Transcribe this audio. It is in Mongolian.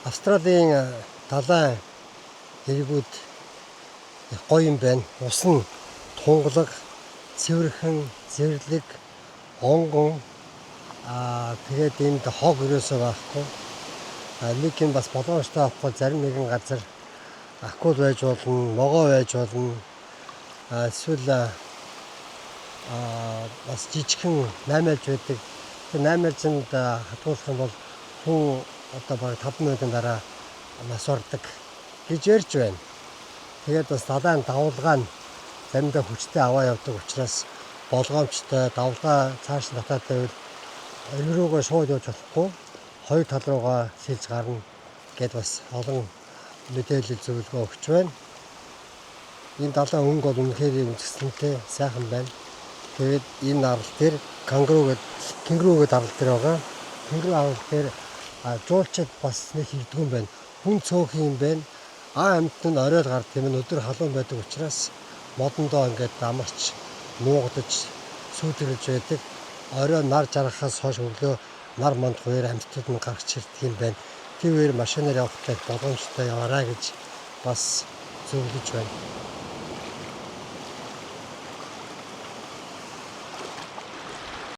Австралийн далайн эргүүд гоё юм байна. Ус нь тунгалаг, цэвэрхэн, зэрлэг, онгон. Тэгээд энд хог өрөөсөө байхгүй. Нэг юм бас болгоомжтой авахгүй зарим нэгэн газар акул байж болно, могоо байж болно. Эсвэл бас жижигхэн наймаалж байдаг. Тэр наймаалжинд хатгуулах юм бол хүн одоо баг 5 минутын дараа нас ордог гэж ярьж байна. Тэгээд бас далайн давлгаа нь заримдаа хүчтэй аваа явдаг учраас болгоомжтой давлгаа цааш нь татаад байвал орой руугаа шууд явж болохгүй, хоёр тал руугаа сэлж гарна гэд бас олон мэдээлэл зөвлөгөө өгч байна. Энэ далайн өнгө бол үнэхээр үнэсэнтэй сайхан байна. Тэгээд энэ арал дээр кенгуру гэдэг арал дээр байгаа. Кенгуру арал дээр жуулчид бас нэг ирдэг юм байна. Хүн цөөхөн юм байна. Амьд нь орой л гардаг юм. Өдөр халуун байдаг учраас модондоо ингээд амарч нуугдаж сүйтгэж байдаг. Орой нар жаргахаас хойш өглөө нар манд хоёр амьтдууд нь гарч ирдэг юм байна. Тэр үеэр машинаар явахтай боломжтой яваарай гэж бас зөвлөж байна.